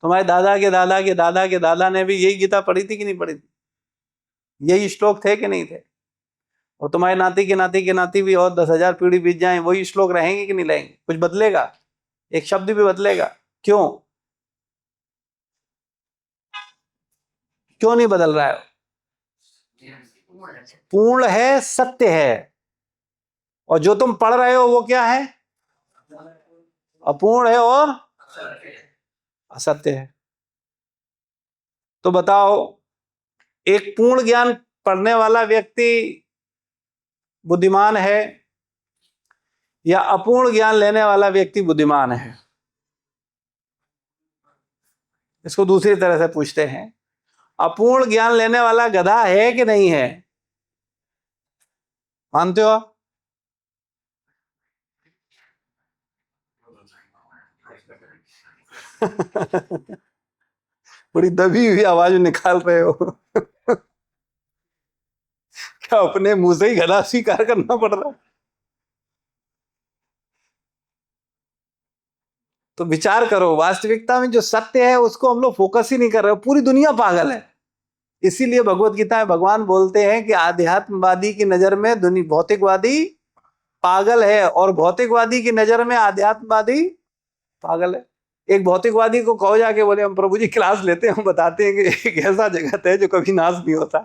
तुम्हारे दादा के दादा के दादा के दादा ने भी यही गीता पढ़ी थी कि नहीं पढ़ी थी? यही श्लोक थे कि नहीं थे? और तुम्हारे नाती के नाती के नाती भी और 10,000 पीढ़ी बीत जाए, वही श्लोक रहेंगे कि नहीं रहेंगे? कुछ बदलेगा? एक शब्द भी बदलेगा? क्यों? क्यों नहीं बदल रहा है? पूर्ण है, सत्य है। और जो तुम पढ़ रहे हो वो क्या है? अपूर्ण है और असत्य है। तो बताओ, एक पूर्ण ज्ञान पढ़ने वाला व्यक्ति बुद्धिमान है या अपूर्ण ज्ञान लेने वाला व्यक्ति बुद्धिमान है? इसको दूसरी तरह से पूछते हैं, अपूर्ण ज्ञान लेने वाला गधा है कि नहीं है? मानते हो आप? बड़ी दबी हुई आवाज निकाल रहे हो। क्या अपने मुंह से ही गधा स्वीकार करना पड़ रहा है? तो विचार करो, वास्तविकता में जो सत्य है उसको हम लोग फोकस ही नहीं कर रहे हो। पूरी दुनिया पागल है। इसीलिए भगवत गीता में भगवान बोलते हैं कि आध्यात्मवादी की नजर में भौतिकवादी पागल है, और भौतिकवादी की नजर में आध्यात्मवादी पागल है। एक भौतिकवादी को कहो जाके, बोले हम प्रभु जी क्लास लेते हैं, हम बताते हैं कि एक ऐसा जगत है जो कभी नाश नहीं होता,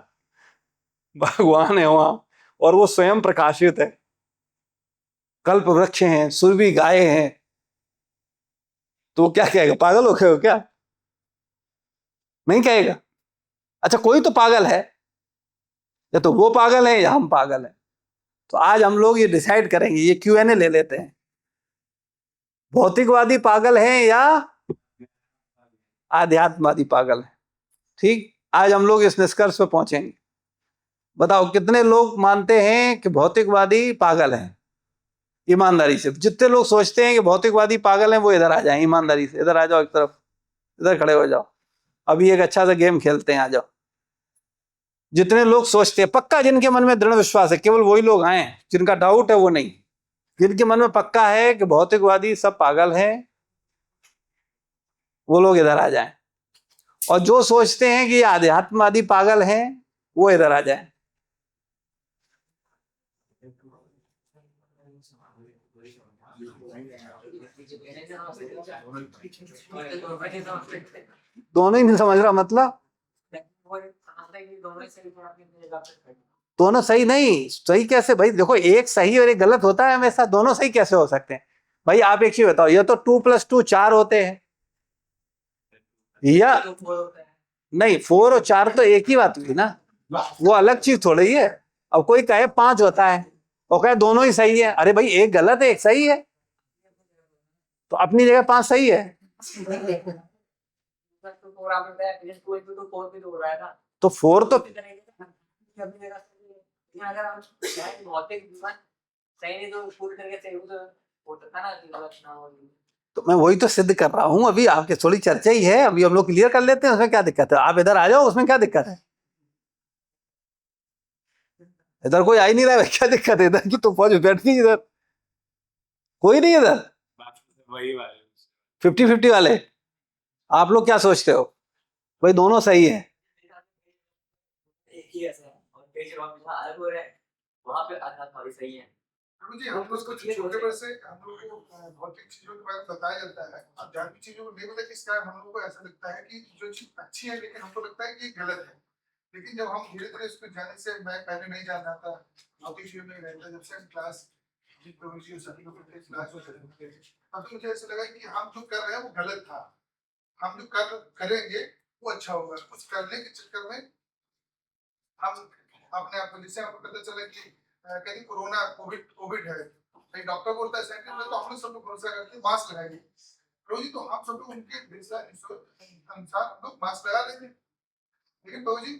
भगवान है वहां और वो स्वयं प्रकाशित है, कल्प वृक्ष हैं, सुरभि गाय हैं, तो वो क्या कहेगा? पागल हो गए हो क्या? नहीं कहेगा। अच्छा, कोई तो पागल है, या तो वो पागल है या हम पागल हैं। तो आज हम लोग ये डिसाइड करेंगे, ये Q&A ले लेते हैं, भौतिकवादी पागल हैं या आध्यात्मवादी पागल है। ठीक, आज हम लोग इस निष्कर्ष पे पहुंचेंगे। बताओ कितने लोग मानते हैं कि भौतिकवादी पागल हैं? ईमानदारी से जितने लोग सोचते हैं कि भौतिकवादी पागल हैं वो इधर आ जाएं, ईमानदारी से इधर आ जाओ, एक तरफ इधर खड़े हो जाओ, अभी एक अच्छा सा गेम खेलते हैं, आ जाओ। जितने लोग सोचते हैं, पक्का जिनके मन में दृढ़ विश्वास है, केवल वही लोग आए, जिनका डाउट है वो नहीं, जिनके मन में पक्का है कि भौतिकवादी सब पागल हैं, वो लोग इधर आ जाएं। और जो सोचते हैं कि आध्यात्मवादी पागल हैं वो इधर आ जाएं। दोनों ही नहीं समझ रहा, मतलब दोनों सही नहीं, सही कैसे भाई? देखो, एक सही और एक गलत होता है हमेशा, दोनों सही कैसे हो सकते हैं भाई? आप एक चीज बताओ, ये तो 2+2 4 होते हैं, या नहीं? 4 और 4 तो एक ही बात हुई ना, वो अलग चीज थोड़ी है। अब कोई कहे 5 होता है और कहे दोनों ही सही है, अरे भाई एक गलत है एक सही है, तो अपनी जगह 5 सही है। तो 4 तो मैं वही तो सिद्ध कर रहा हूं, अभी आपके थोड़ी चर्चा ही है, अभी हम लोग क्लियर कर लेते हैं, उसमें क्या दिक्कत है? आप इधर आ जाओ, उसमें क्या दिक्कत है? इधर कोई आ ही नहीं रहा है, क्या दिक्कत है? इधर की तो फौज बैठ गई, इधर कोई नहीं, इधर 50-50 वाले। आप लोग क्या सोचते हो भाई? दोनों सही है। प्रभु जी, हम लोग को छोटे बड़े से हम लोग को भौतिक चीजों के बारे में बताया जाता है, आध्यात्मिक चीजों को नहीं पता, किस कारण हम लोग को ऐसा लगता है कि जो चीज अच्छी है लेकिन हमको लगता है कि गलत है। लेकिन जब हम धीरे धीरे इसको जानने से, मैं पहले नहीं जानता था, भौतिक चीजों में रहता, जब से हम क्लास प्रभु जी सभी लोग क्लास में तब तो मुझे ऐसा लगा कि हम जो कर रहे हैं वो गलत था, हम जो करेंगे वो अच्छा होगा। कुछ करने के चक्कर में हम अपने आप को, जिससे हमको पता चला कि कहीं कोरोना कोविड है, कहीं डॉक्टर बोलता है सेंटर में, तो हम लोग सब लोग भरोसा करते हैं मास्क लगाएंगे। प्रभु जी, तो हम सब लोग उनके अनुसार हम लोग मास्क लगा लेंगे। लेकिन प्रभु जी,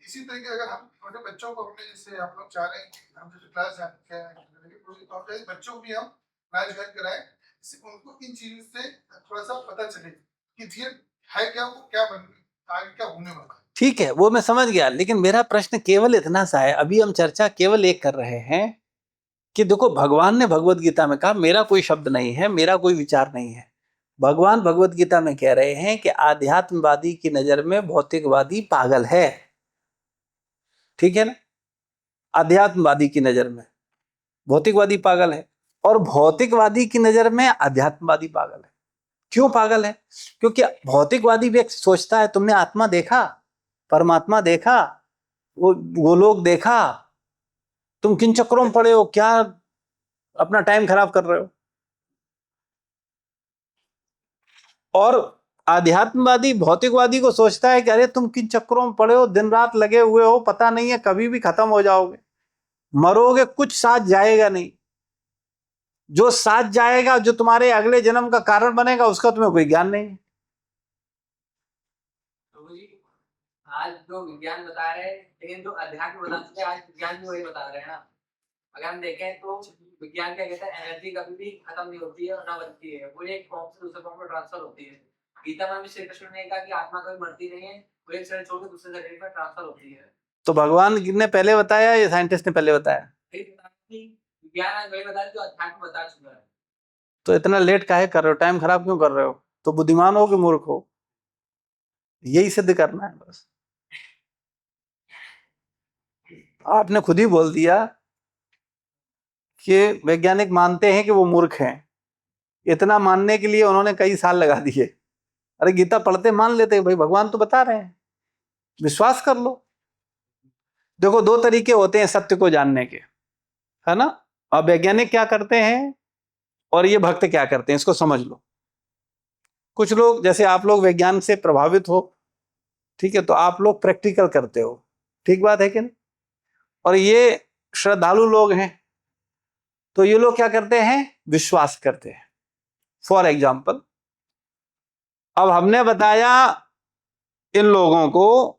इसी तरीके अगर हम छोटे बच्चों को अपने, जैसे आप लोग चाह रहे हैं कि हम जो क्लास प्रभु जी, तो हम चाहे बच्चों को भी हम क्लास ज्वाइन कराएं, जिससे उनको इन चीजों से थोड़ा सा पता चले कि धीरे है क्या, वो क्या बन आगे क्या होने वाला है। ठीक है, वो मैं समझ गया, लेकिन मेरा प्रश्न केवल इतना सा है, अभी हम चर्चा केवल एक कर रहे हैं कि देखो, भगवान ने भगवत गीता में कहा, मेरा कोई शब्द नहीं है, मेरा कोई विचार नहीं है, भगवान भगवत गीता में कह रहे हैं कि आध्यात्मवादी की नजर में भौतिकवादी पागल है। ठीक है ना? आध्यात्मवादी की नजर में भौतिकवादी पागल है, और भौतिकवादी की नजर में आध्यात्मवादी पागल है। क्यों पागल है? क्योंकि भौतिकवादी व्यक्ति सोचता है, तुमने आत्मा देखा, परमात्मा देखा, वो गोलोक देखा, तुम किन चक्रों में पड़े हो, क्या अपना टाइम खराब कर रहे हो? और आध्यात्मवादी भौतिकवादी को सोचता है कि अरे तुम किन चक्रों में पड़े हो, दिन रात लगे हुए हो, पता नहीं है कभी भी खत्म हो जाओगे, मरोगे, कुछ साथ जाएगा नहीं, जो साथ जाएगा, जो तुम्हारे अगले जन्म का कारण बनेगा, उसका तुम्हें कोई ज्ञान नहीं है। आज जो विज्ञान बता रहे हैं, लेकिन जो अध्यात्म बता चुके आज विज्ञान भी वही बता रहे हैं ना। अगर हम देखें तो विज्ञान क्या कहता है, एनर्जी कभी भी खत्म नहीं होती है और ना बनती है, वो एक फॉर्म से दूसरे फॉर्म में ट्रांसफर होती है। गीता में भी श्री कृष्ण ने कहा कि आत्मा कभी मरती नहीं है, वो एक शरीर छोड़ के दूसरे शरीर में ट्रांसफर होती है। तो भगवान ने पहले बताया या साइंटिस्ट ने पहले बताया? विज्ञान आज वही बता जो अध्यात्म बता चुका है। तो इतना लेट काहे कर रहे हो, टाइम खराब क्यों कर रहे हो? तो बुद्धिमान हो कि मूर्ख हो? यही सिद्ध करना है बस। आपने खुद ही बोल दिया कि वैज्ञानिक मानते हैं कि वो मूर्ख हैं, इतना मानने के लिए उन्होंने कई साल लगा दिए। अरे गीता पढ़ते मान लेते भाई, भगवान तो बता रहे हैं, विश्वास कर लो। देखो 2 तरीके होते हैं सत्य को जानने के, है ना। अब वैज्ञानिक क्या करते हैं और ये भक्त क्या करते हैं, इसको समझ लो। कुछ लोग, जैसे आप लोग विज्ञान से प्रभावित हो, ठीक है, तो आप लोग प्रैक्टिकल करते हो, ठीक बात है कि नहीं। और ये श्रद्धालु लोग हैं, तो ये लोग क्या करते हैं, विश्वास करते हैं। फॉर एग्जाम्पल, अब हमने बताया इन लोगों को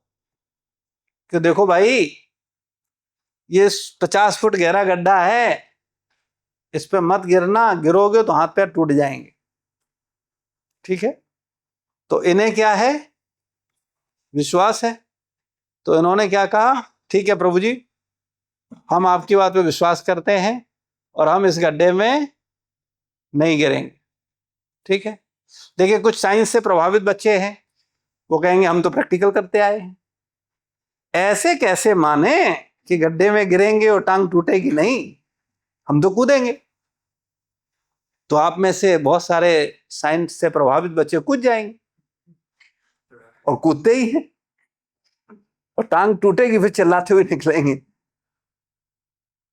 कि देखो भाई, ये 50 फुट गहरा गड्ढा है, इस पे मत गिरना, गिरोगे तो हाथ पैर टूट जाएंगे, ठीक है। तो इन्हें क्या है, विश्वास है। तो इन्होंने क्या कहा, ठीक है प्रभु जी, हम आपकी बात पे विश्वास करते हैं और हम इस गड्ढे में नहीं गिरेंगे, ठीक है। देखिए कुछ साइंस से प्रभावित बच्चे हैं, वो कहेंगे हम तो प्रैक्टिकल करते आए हैं। ऐसे कैसे माने कि गड्ढे में गिरेंगे और टांग टूटेगी नहीं, हम तो कूदेंगे। तो आप में से बहुत सारे साइंस से प्रभावित बच्चे कूद जाएंगे और कूदते ही हैं, और टांग टूटेगी फिर चिल्लाते हुए निकलेंगे,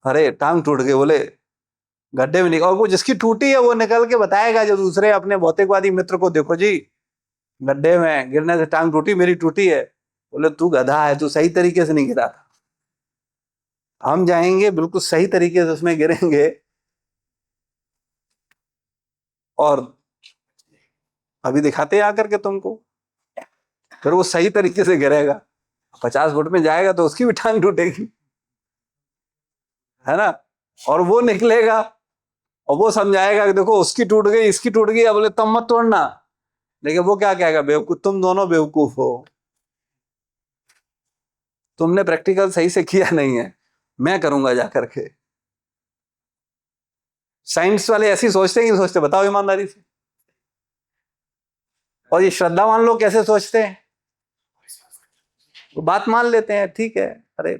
अरे टांग टूट गई, बोले गड्ढे में निकल। और वो जिसकी टूटी है वो निकल के बताएगा जो दूसरे अपने भौतिकवादी मित्र को, देखो जी गड्ढे में गिरने से टांग टूटी, मेरी टूटी है। बोले तू गधा है, तू सही तरीके से नहीं गिरा था। हम जाएंगे बिल्कुल सही तरीके से उसमें गिरेंगे और अभी दिखाते आकर के तुमको, फिर वो सही तरीके से गिरेगा, 50 फुट में जाएगा तो उसकी भी टांग टूटेगी, है ना। और वो निकलेगा और वो समझाएगा कि देखो उसकी टूट गई, इसकी टूट गई, अब बोले तुम मत तोड़ना। लेकिन वो क्या कहेगा, बेवकूफ, तुम दोनों बेवकूफ हो, तुमने प्रैक्टिकल सही से किया नहीं है, मैं करूंगा जाकर के। साइंस वाले ऐसी सोचते हैं कि सोचते, बताओ ईमानदारी से। और ये श्रद्धावान लोग कैसे सोचते हैं, वो बात मान लेते हैं, ठीक है, अरे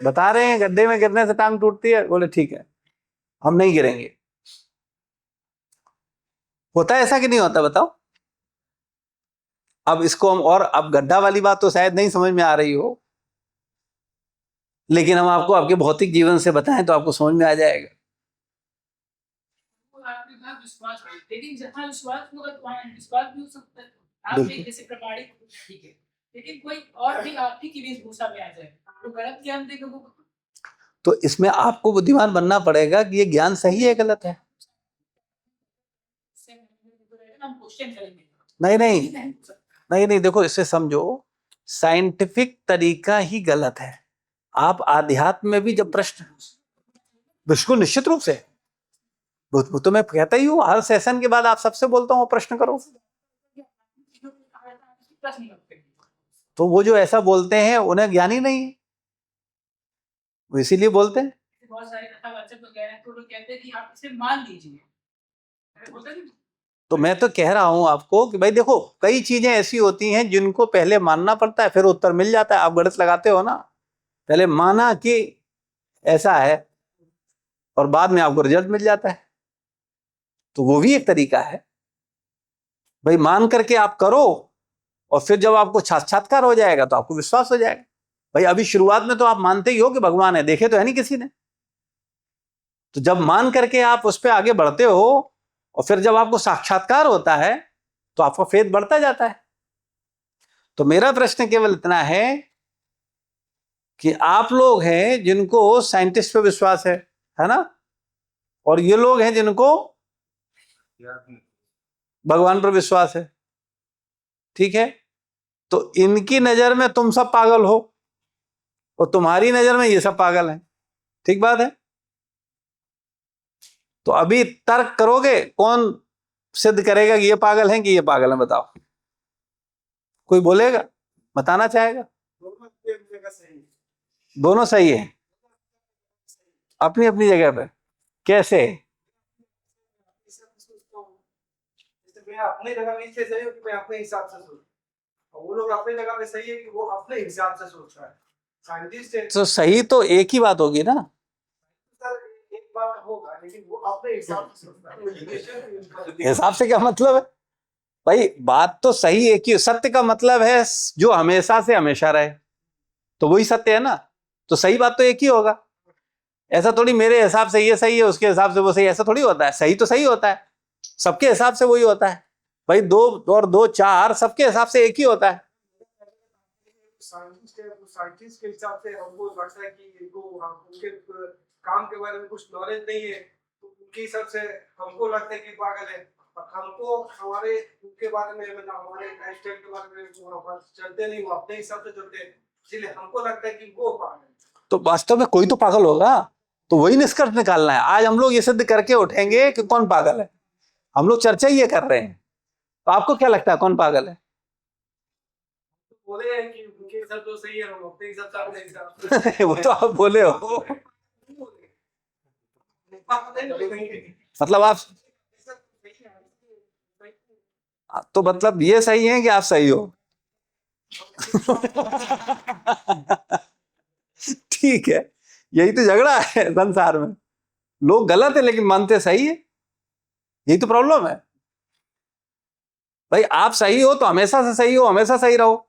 बता रहे हैं गड्ढे में गिरने से टांग टूटती है, बोले ठीक है हम नहीं गिरेंगे। होता है ऐसा कि नहीं होता, बताओ। अब इसको हम, और अब गड्ढा वाली बात तो शायद नहीं समझ में आ रही हो, लेकिन हम आपको आपके भौतिक जीवन से बताएं तो आपको समझ में आ जाएगा। आपके पास विश्वास है, लेकिन जहाँ विश्वास होगा तो वहाँ विश्वास भी हो सकता है। आप बिल्कुल। एक जैसे प्रमाणिक, ठीक है, लेकिन कोई और भी आपकी की वेशभूषा में आ जाए तो गलत ज्ञान दे लोगों को। तो इसमें आपको बुद्धिमान बनना पड़ेगा कि ये ज्ञान सही है गलत है। हम क्वेश्चन करेंगे। नहीं नहीं नहीं नहीं, देखो इसे समझो, साइंटिफिक तरीका ही गलत है। आप आध्यात्म में भी जब प्रश्न, बिल्कुल निश्चित रूप से, वो तो मैं कहता ही हूँ, हर सेशन के बाद आप सबसे बोलता हूँ प्रश्न करो। प्रश्न करते हैं। तो वो जो ऐसा बोलते हैं उन्हें ज्ञान ही नहीं है, वो इसीलिए बोलते हैं। बहुत सारे कथावाचक तो कह रहे हैं, तो लोग कहते हैं कि आप इसे मान लीजिए। होता नहीं? तो मैं तो कह रहा हूं आपको कि भाई देखो, कई चीजें ऐसी होती हैं जिनको पहले मानना पड़ता है, फिर उत्तर मिल जाता है। आप गणित लगाते हो ना, पहले माना कि ऐसा है और बाद में आपको रिजल्ट मिल जाता है, तो वो भी एक तरीका है। भाई मान करके आप करो और फिर जब आपको साक्षात्कार हो जाएगा तो आपको विश्वास हो जाएगा। भाई अभी शुरुआत में तो आप मानते ही हो कि भगवान है, देखे तो है नहीं किसी ने। तो जब मान करके आप उस पर आगे बढ़ते हो और फिर जब आपको साक्षात्कार होता है तो आपका फेथ बढ़ता जाता है। तो मेरा प्रश्न केवल इतना है कि आप लोग हैं जिनको साइंटिस्ट पे विश्वास है ना, और ये लोग हैं जिनको भगवान पर विश्वास है, ठीक है। तो इनकी नजर में तुम सब पागल हो और तुम्हारी नजर में ये सब पागल हैं, ठीक बात है। तो अभी तर्क करोगे, कौन सिद्ध करेगा कि ये पागल हैं कि ये पागल हैं, बताओ। कोई बोलेगा, बताना चाहेगा? दोनों सही है अपनी अपनी जगह पे। कैसे? मैं अपनी जगह में इसलिए सही हूँ कि मैं अपने हिसाब से सोचूं, और वो लोग अपनी जगह पे सही है कि वो अपने हिसाब से सोच रहा है। साइंटिस्ट तो सही तो एक ही बात होगी ना। सर, एक बात होगा, लेकिन वो अपने हिसाब से सोचता है। हिसाब से क्या मतलब है भाई? बात तो सही है कि सत्य का मतलब है जो हमेशा से हमेशा रहे, तो वही सत्य है ना। तो सही बात तो एक ही होगा। ऐसा थोड़ी मेरे हिसाब से ये सही है, उसके हिसाब से वो सही, ऐसा थोड़ी होता है। सही तो सही होता है, सबके हिसाब से वही होता है भाई। 2 और 2 4 सबके हिसाब से एक ही होता है। साइंटिस्ट के हिसाब से हमको लगता है कि इनको उनके काम के बारे में कुछ नॉलेज नहीं है, तो उनके हिसाब से हमको लगता है कि पागल है। और हमको हमारे उनके बारे में, मतलब हमारे लाइफस्टाइल के बारे में वो चलते नहीं, वो अपने हिसाब से चलते हैं, इसलिए हमको लगता है कि वो पागल है। तो वास्तव में कोई तो पागल होगा, तो वही निष्कर्ष निकालना है। आज हम लोग ये सिद्ध करके उठेंगे कि कौन पागल है। हम लोग चर्चा ये कर रहे हैं, तो आपको क्या लगता है कौन पागल है? बोले हैं कि उनके हिसाब तो सही है, हम अपने हिसाब से अपने हिसाब से। वो तो आप बोले हो, मतलब आप तो मतलब ये सही है कि आप सही हो? ठीक है, यही तो झगड़ा है संसार में। लोग गलत है लेकिन मानते सही है, यही तो प्रॉब्लम है भाई। आप सही हो तो हमेशा से सही हो, हमेशा सही रहो,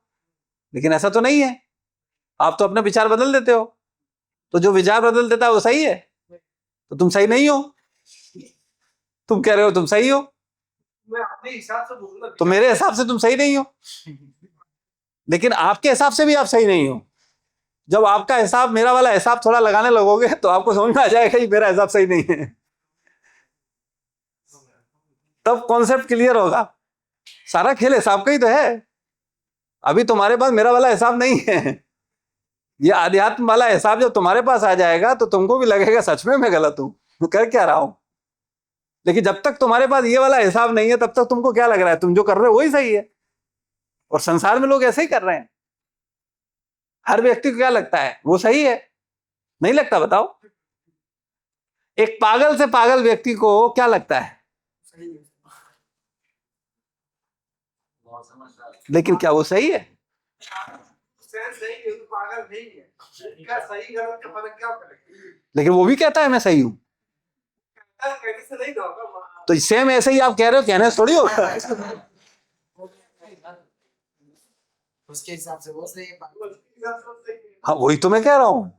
लेकिन ऐसा तो नहीं है। आप तो अपने विचार बदल देते हो, तो जो विचार बदल देता है वो सही है, तो तुम सही नहीं हो। तुम कह रहे हो तुम सही हो, मैं अपने हिसाब से बोलूंगा, तो मेरे हिसाब से तुम सही नहीं हो, लेकिन आपके हिसाब से भी आप सही नहीं हो। जब आपका हिसाब मेरा वाला हिसाब थोड़ा लगाने लगोगे तो आपको समझ में आ जाएगा कि मेरा हिसाब सही नहीं है, तब कॉन्सेप्ट क्लियर होगा। सारा खेल हिसाब का ही तो है। अभी तुम्हारे पास मेरा वाला हिसाब नहीं है, ये आध्यात्म वाला हिसाब जब तुम्हारे पास आ जाएगा तो तुमको भी लगेगा सच में मैं गलत हूं, मैं कर क्या रहा हूं। लेकिन जब तक तुम्हारे पास ये वाला हिसाब नहीं है, तब तक तुमको क्या लग रहा है तुम जो कर रहे हो वही सही है। और संसार में लोग ऐसे ही कर रहे हैं। हर व्यक्ति को क्या लगता है वो सही है? नहीं लगता, बताओ। एक पागल से पागल व्यक्ति को क्या लगता है, लेकिन क्या वो सही है? सेंस नहीं है तो पागल नहीं है, क्या सही गलत का फर्क क्या पड़ेगा? लेकिन वो भी कहता है मैं सही हूं, कहने से नहीं होगा। तो सेम ऐसे ही आप कह रहे हो, कहने से थोड़ी होगा। उसके हिसाब से वो सही है। हाँ वही तो मैं कह रहा हूं,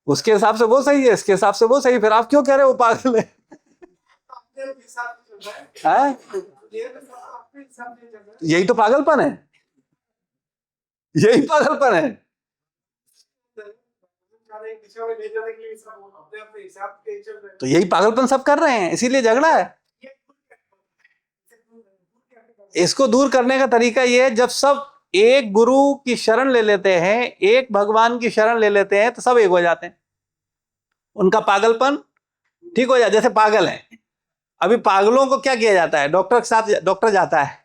उसके हिसाब से वो सही है, इसके हिसाब से वो सही। फिर आप क्यों कह रहे हो वो पागल है? हैं? यही तो पागलपन है, यही पागलपन है। तो यही पागलपन सब कर रहे हैं, इसीलिए झगड़ा है। इसको दूर करने का तरीका ये है, जब सब एक गुरु की शरण ले लेते हैं, एक भगवान की शरण ले लेते हैं, तो सब एक हो जाते हैं। उनका पागलपन ठीक हो जाए। जैसे पागल है, अभी पागलों को क्या किया जाता है, डॉक्टर के साथ डॉक्टर जाता है,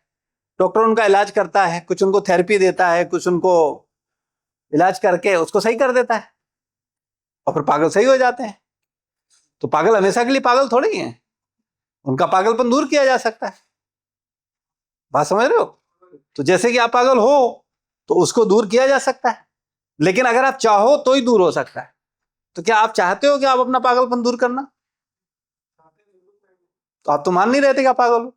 डॉक्टर उनका इलाज करता है, कुछ उनको थेरेपी देता है, कुछ उनको इलाज करके उसको सही कर देता है, और फिर पागल सही हो जाते हैं। तो पागल हमेशा के लिए पागल थोड़ी है, उनका पागलपन दूर किया जा सकता है। बात समझ रहे हो? तो जैसे कि आप पागल हो तो उसको दूर किया जा सकता है, लेकिन अगर आप चाहो तो ही दूर हो सकता है। तो क्या आप चाहते हो कि आप अपना पागलपन दूर करना? तो आप तो मान नहीं रहे थे कि आप पागल हो।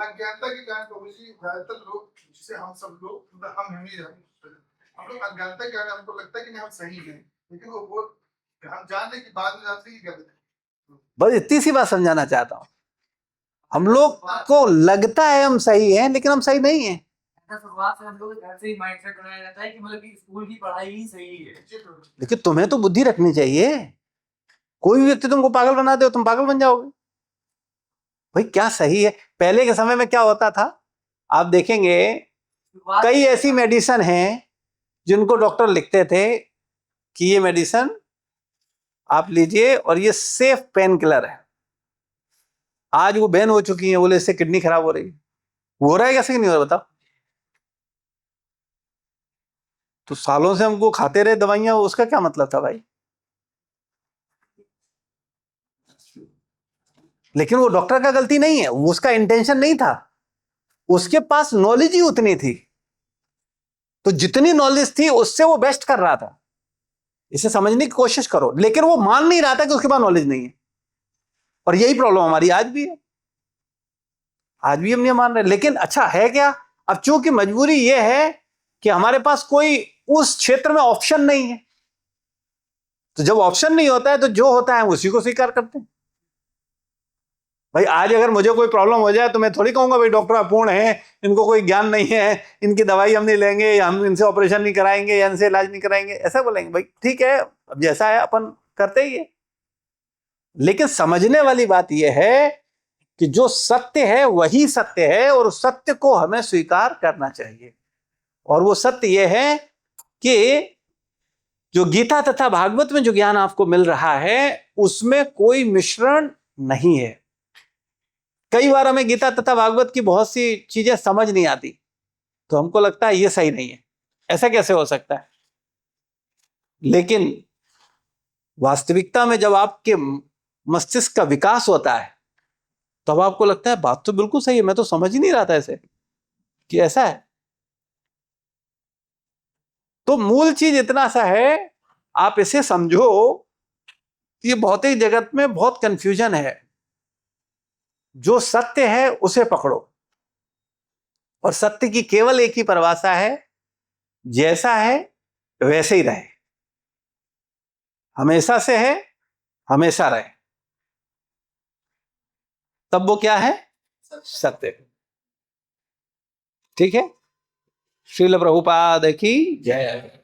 अज्ञानता के कारण प्रभु जी ज्यादातर लोग, जिसे हम सब लोग, हम ही हम लोग अज्ञानता के कारण हमको लगता है कि हम सही हैं, लेकिन वो हम जानने के बाद में जानते हैं कि गलत है। बस इतनी सी बात समझाना चाहता हूं। हम लोग को लगता है हम सही हैं, लेकिन हम सही नहीं हैं। शुरुआत से हम लोग घर से ही माइंडसेट बनाया जाता है कि मतलब कि स्कूल की पढ़ाई ही सही है। लेकिन तुम्हें तो बुद्धि रखनी चाहिए। कोई भी व्यक्ति तुमको पागल बना दे, तुम पागल बन जाओगे। भाई क्या सही है? पहले के समय में क्या होता था, आप देखेंगे कई ऐसी मेडिसिन हैं जिनको डॉक्टर लिखते थे कि ये मेडिसिन आप लीजिए और ये सेफ पेन किलर है। आज वो बैन हो चुकी है, बोले इससे किडनी खराब हो रही है। हो रहा है कैसे नहीं हो रहा बताओ? तो सालों से हमको खाते रहे दवाइयां, उसका क्या मतलब था भाई? लेकिन वो डॉक्टर का गलती नहीं है, उसका इंटेंशन नहीं था, उसके पास नॉलेज ही उतनी थी, तो जितनी नॉलेज थी उससे वो बेस्ट कर रहा था। इसे समझने की कोशिश करो, लेकिन वो मान नहीं रहा था कि उसके पास नॉलेज नहीं है। और यही प्रॉब्लम हमारी आज भी है, आज भी हम नहीं मान रहे। लेकिन अच्छा है क्या, अब चूंकि मजबूरी ये है कि हमारे पास कोई उस क्षेत्र में ऑप्शन नहीं है, तो जब ऑप्शन नहीं होता है तो जो होता है उसी को स्वीकार करते हैं। भाई आज अगर मुझे कोई प्रॉब्लम हो जाए तो मैं थोड़ी कहूंगा भाई डॉक्टर अपूर्ण है, इनको कोई ज्ञान नहीं है, इनकी दवाई हम नहीं लेंगे, या हम इनसे ऑपरेशन नहीं कराएंगे, या इनसे इलाज नहीं कराएंगे, ऐसा बोलेंगे। भाई ठीक है, अब जैसा है अपन करते ही है। लेकिन समझने वाली बात यह है कि जो सत्य है वही सत्य है, और उस सत्य को हमें स्वीकार करना चाहिए। और वो सत्य यह है कि जो गीता तथा भागवत में जो ज्ञान आपको मिल रहा है उसमें कोई मिश्रण नहीं है। कई बार हमें गीता तथा भागवत की बहुत सी चीजें समझ नहीं आती, तो हमको लगता है ये सही नहीं है, ऐसा कैसे हो सकता है। लेकिन वास्तविकता में जब आपके मस्तिष्क का विकास होता है तब आपको लगता है बात तो बिल्कुल सही है, मैं तो समझ ही नहीं रहा था ऐसे कि ऐसा है। तो मूल चीज इतना सा है, आप इसे समझो, ये भौतिक जगत में बहुत कंफ्यूजन है। जो सत्य है उसे पकड़ो, और सत्य की केवल एक ही परिभाषा है, जैसा है वैसे ही रहे, हमेशा से है, हमेशा रहे, तब वो क्या है, सत्य। ठीक है। श्रील प्रभुपाद की जय।